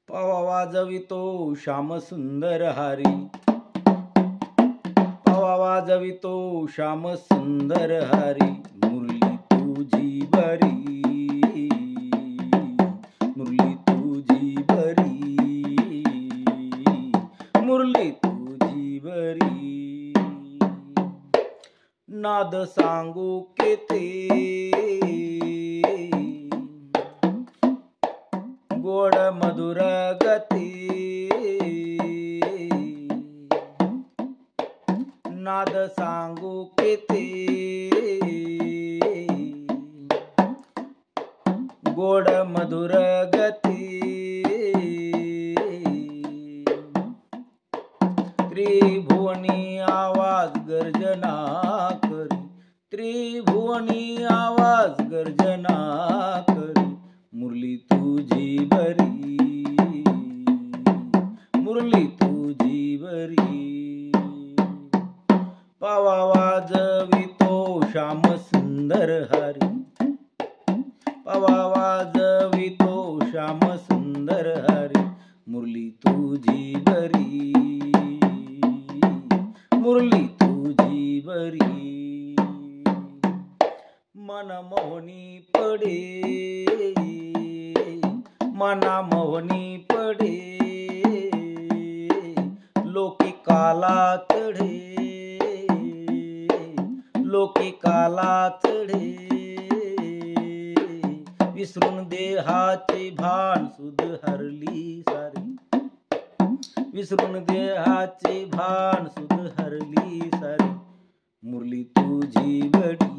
पावा वाजवितो श्याम सुंदर हरी, पावा वाजवितो श्याम सुंदर हरी, मुरली तुझी बरी, मुरली तुझी बरी, मुरली तुझी बरी। नाद सांगू केते गोड मधुर गती, नाद सांगू केते गोड मधुर गती, त्रिभुवनी आवाज गर्जना करी, त्रिभुवनी आवाज गर्जना करी, मुरली तुझी बरी, मुरली तुझी बरी। पावा वाजवितो श्याम सुंदर हरी, पावा वाजवितो श्याम सुंदर हरी, मुरली तुझी बरी, मुरली तुझी बरी। मन मोहनी पडे, मना मोहनी पडे, लोकी काला चढे, लोकी काला चढे, विसरून देहाचे भान सुध हरली सारी, विसरून देहाचे भान सुध हरली सारी, मुरली तुझी बरी,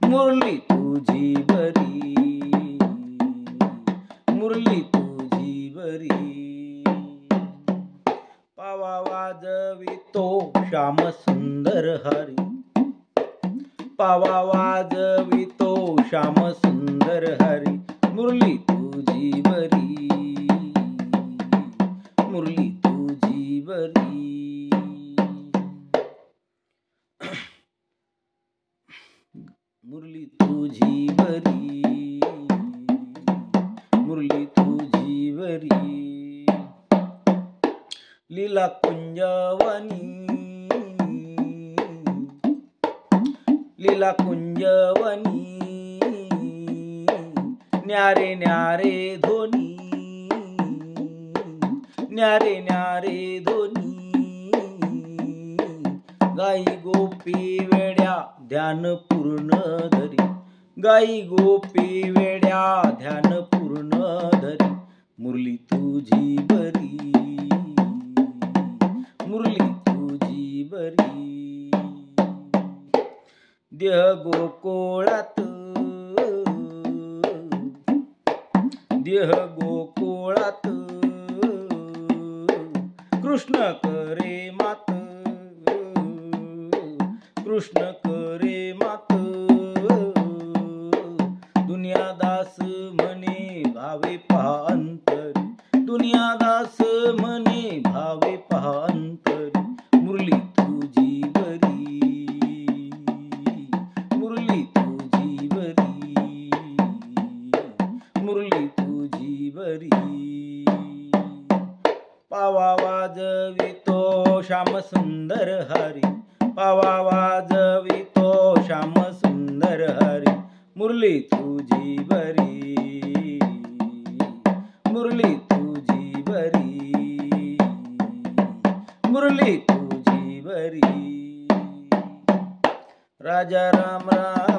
मुरली तुझी बरी, मुरली तुझी बरी। पावा वाजवितो श्याम सुंदर हरी, पावा वाजवितो श्याम सुंदर हरी, मुरली तुझी बरी, मुरली तुझी बरी। मुरली तुझी बरी, मुरली तुझी बरी। लीला कुंजवनी, लीला कुंजवनी, न्यारे न्यारे धोनी, न्यारे न्यारे धोनी, गाई गोपी वेड्या ध्यान पूर्ण धरी, गाई गोपी वेड्या ध्यान पूर्ण धरी, मुरली तुझी बरी, मुरली तुझी बरी। देह गोकुळात, देह गोकुळात, कृष्ण करे मात, कृष्ण करे मात, दुनियादास म्हणे भावे पहा अंतरी, दुनियादास म्हणे भावे पहा अंतरी, मुरली तुझी बरी, मुरली तुझी बरी, मुरली तुझी बरी। पावा वाजवितो श्याम सुंदर हरी, पावा वाजवितो श्याम सुंदर हरी, मुरली तुझी बरी, मुरली तुझी बरी, मुरली तुझी बरी। राजा राम राम